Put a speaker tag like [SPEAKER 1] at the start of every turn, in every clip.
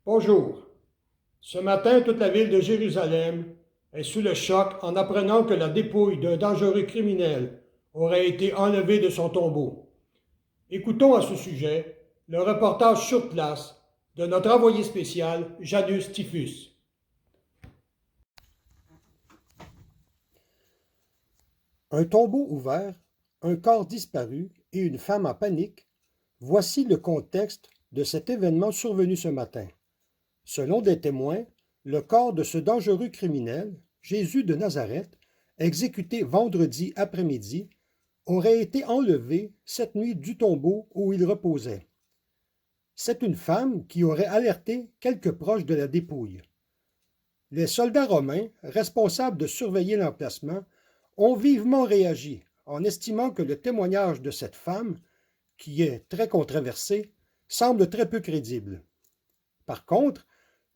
[SPEAKER 1] Bonjour. Ce matin, toute la ville de Jérusalem est sous le choc en apprenant que la dépouille d'un dangereux criminel aurait été enlevée de son tombeau. Écoutons à ce sujet le reportage sur place de notre envoyé spécial, Janus Typhus.
[SPEAKER 2] Un tombeau ouvert, un corps disparu et une femme en panique, voici le contexte de cet événement survenu ce matin. Selon des témoins, le corps de ce dangereux criminel, Jésus de Nazareth, exécuté vendredi après-midi, aurait été enlevé cette nuit du tombeau où il reposait. C'est une femme qui aurait alerté quelques proches de la dépouille. Les soldats romains, responsables de surveiller l'emplacement, ont vivement réagi en estimant que le témoignage de cette femme, qui est très controversé, semble très peu crédible. Par contre,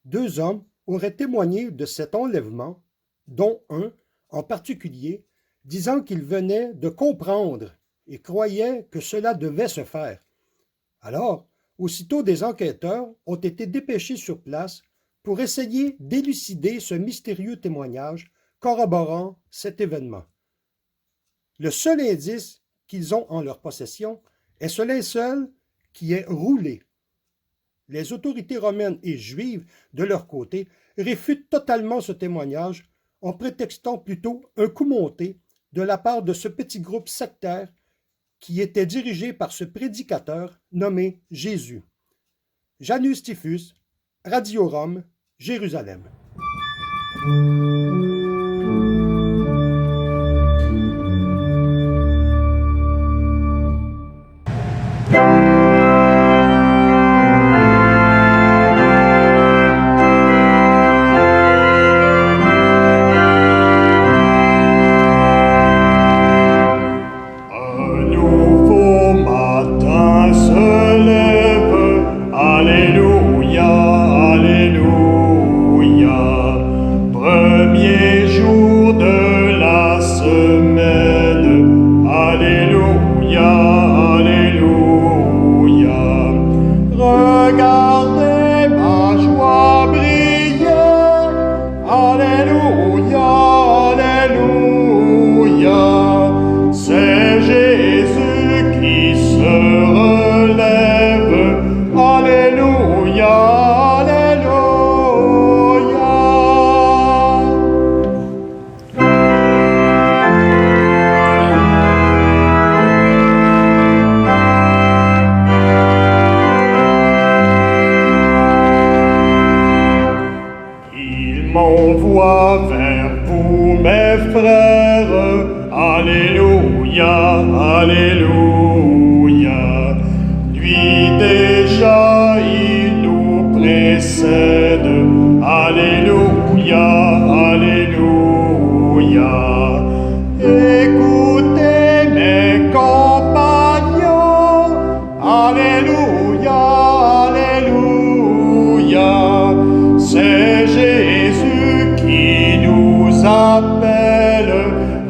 [SPEAKER 2] 2 hommes auraient témoigné de cet enlèvement, dont un, en particulier, disant qu'il venait de comprendre et croyait que cela devait se faire. Alors, aussitôt des enquêteurs ont été dépêchés sur place pour essayer d'élucider ce mystérieux témoignage corroborant cet événement. Le seul indice qu'ils ont en leur possession est ce linceul qui est roulé. Les autorités romaines et juives, de leur côté, réfutent totalement ce témoignage en prétextant plutôt un coup monté de la part de ce petit groupe sectaire qui était dirigé par ce prédicateur nommé Jésus. Janus Typhus, Radio Rome, Jérusalem.
[SPEAKER 3] M'envoie vers vous, mes frères, Alléluia, Alléluia. Lui déjà il nous précède, Alléluia, Alléluia. Écoutez mes compagnons, Alléluia, Alléluia. C'est Jésus qui nous appelle,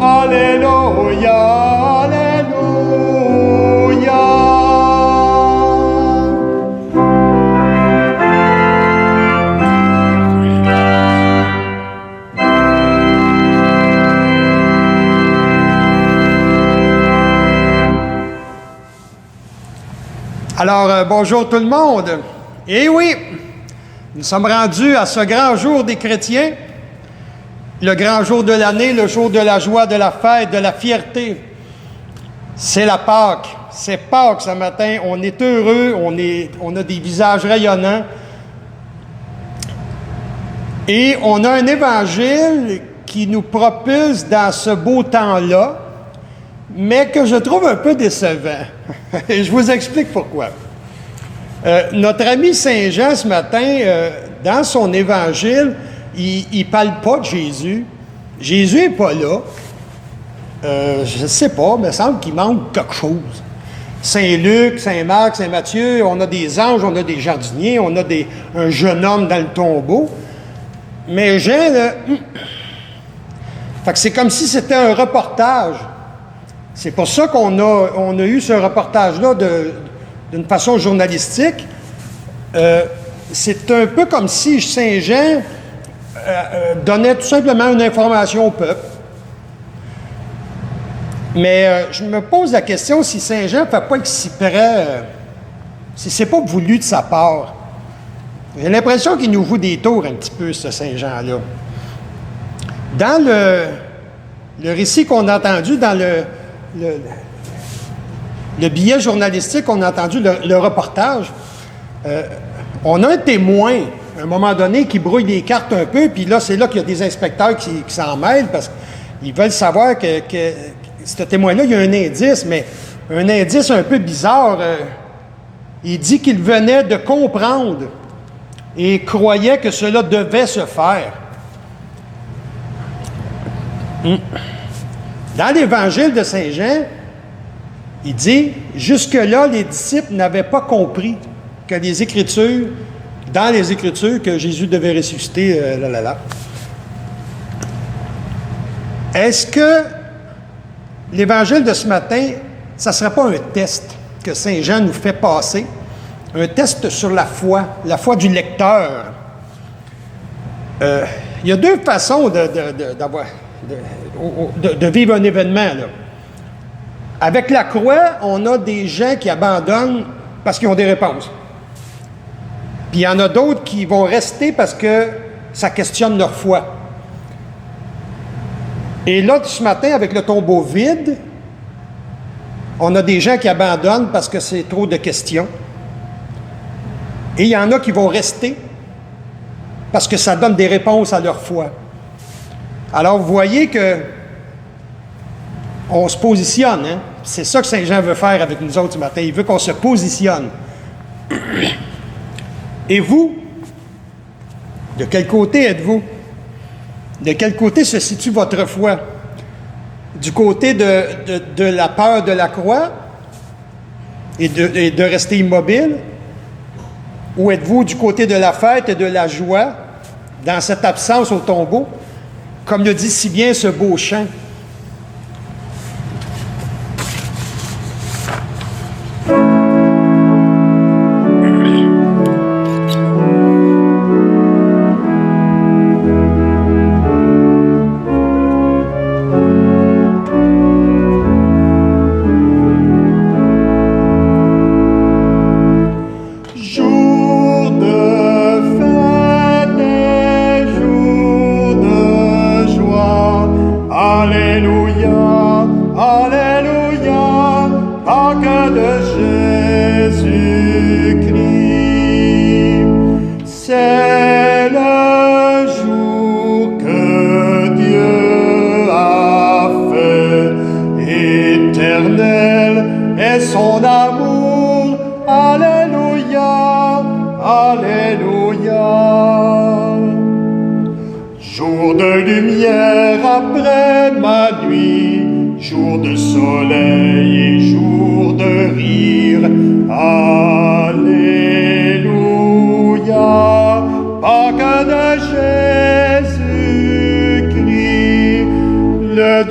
[SPEAKER 3] Alléluia, Alléluia.
[SPEAKER 1] Alors, bonjour tout le monde. Eh oui, nous sommes rendus à ce grand jour des chrétiens, le grand jour de l'année, le jour de la joie, de la fête, de la fierté. C'est la Pâque. C'est Pâques ce matin. On est heureux, on a des visages rayonnants. Et on a un évangile qui nous propulse dans ce beau temps-là, mais que je trouve un peu décevant. Et je vous explique pourquoi. Notre ami Saint Jean, ce matin, dans son évangile, il ne parle pas de Jésus. Jésus n'est pas là. Je ne sais pas, mais il semble qu'il manque quelque chose. Saint Luc, Saint Marc, Saint Matthieu, on a des anges, on a des jardiniers, on a un jeune homme dans le tombeau. Mais Jean, là, fait que c'est comme si c'était un reportage C'est pour ça on a eu ce reportage-là d'une façon journalistique. C'est un peu comme si Saint Jean donnait tout simplement une information au peuple. Mais je me pose la question si Saint Jean ne fait pas exprès, si c'est pas voulu de sa part. J'ai l'impression qu'il nous joue des tours un petit peu, ce Saint Jean-là. Dans le récit qu'on a entendu, dans le billet journalistique qu'on a entendu, le reportage, on a un témoin, à un moment donné, qui brouille les cartes un peu, puis là, c'est là qu'il y a des inspecteurs qui s'en mêlent, parce qu'ils veulent savoir que ce témoin-là, il y a un indice, mais un indice un peu bizarre. Il dit qu'il venait de comprendre et croyait que cela devait se faire. Dans l'Évangile de Saint Jean, il dit, jusque-là, les disciples n'avaient pas compris que dans les Écritures, que Jésus devait ressusciter, Est-ce que l'Évangile de ce matin, ça ne serait pas un test que Saint Jean nous fait passer? Un test sur la foi du lecteur. Il y a deux façons de vivre un événement, là. Avec la croix, on a des gens qui abandonnent parce qu'ils ont des réponses. Puis il y en a d'autres qui vont rester parce que ça questionne leur foi. Et là, ce matin, avec le tombeau vide, on a des gens qui abandonnent parce que c'est trop de questions. Et il y en a qui vont rester parce que ça donne des réponses à leur foi. Alors, vous voyez que on se positionne, hein? C'est ça que Saint Jean veut faire avec nous autres ce matin. Il veut qu'on se positionne. Et vous, de quel côté êtes-vous? De quel côté se situe votre foi? Du côté de la peur de la croix et de rester immobile? Ou êtes-vous du côté de la fête et de la joie dans cette absence au tombeau? Comme le dit si bien ce beau chant.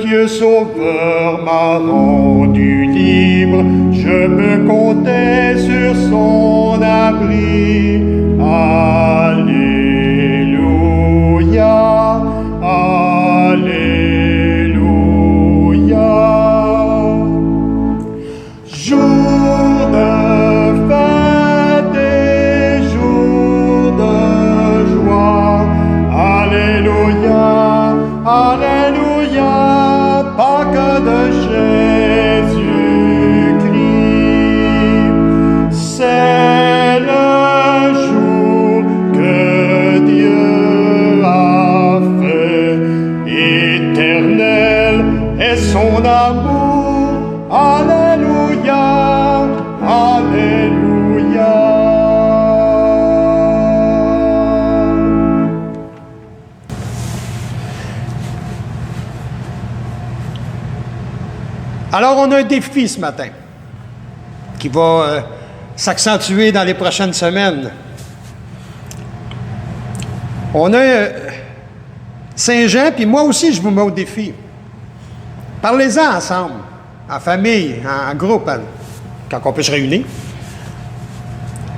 [SPEAKER 3] Dieu sauveur m'a rendu libre, je peux compter sur son abri. Alléluia, Alléluia. Jour de fête et jour de joie. Alléluia, Alléluia. Pâques de Jésus-Christ, c'est le jour que Dieu a fait, éternel est son amour. Alléluia, Alléluia.
[SPEAKER 1] Alors, on a un défi ce matin qui va s'accentuer dans les prochaines semaines. On a Saint Jean, puis moi aussi, je vous mets au défi. Parlez-en ensemble. en famille, en groupe, quand on peut se réunir.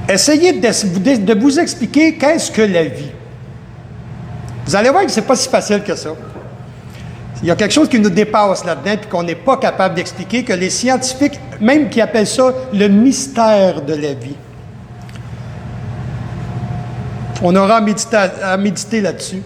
[SPEAKER 1] Essayez de vous expliquer qu'est-ce que la vie. Vous allez voir que ce n'est pas si facile que ça. Il y a quelque chose qui nous dépasse là-dedans et qu'on n'est pas capable d'expliquer, que les scientifiques, même qui appellent ça le mystère de la vie. On aura à méditer là-dessus.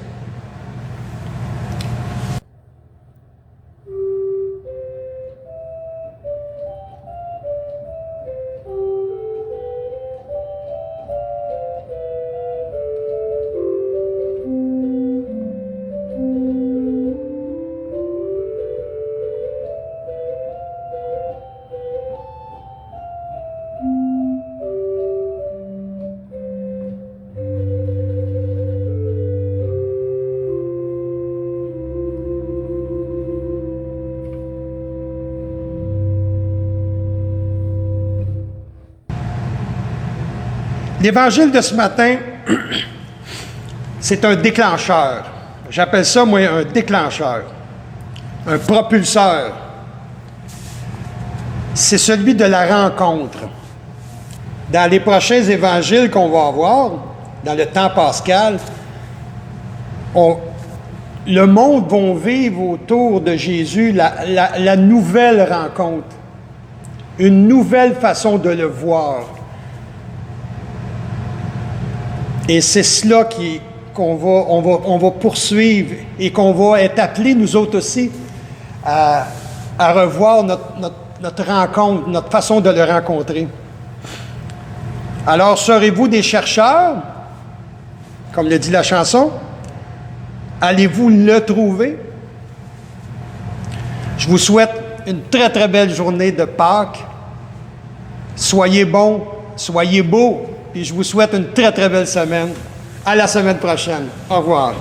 [SPEAKER 1] L'évangile de ce matin, c'est un déclencheur. J'appelle ça, moi, un déclencheur, un propulseur. C'est celui de la rencontre. Dans les prochains évangiles qu'on va avoir, dans le temps pascal, le monde va vivre autour de Jésus la nouvelle rencontre, une nouvelle façon de le voir. Et c'est cela qu'on va poursuivre et qu'on va être appelés, nous autres aussi, à revoir notre rencontre, notre façon de le rencontrer. Alors, serez-vous des chercheurs, comme le dit la chanson? Allez-vous le trouver? Je vous souhaite une très, très belle journée de Pâques. Soyez bons, soyez beaux. Puis je vous souhaite une très, très belle semaine. À la semaine prochaine. Au revoir.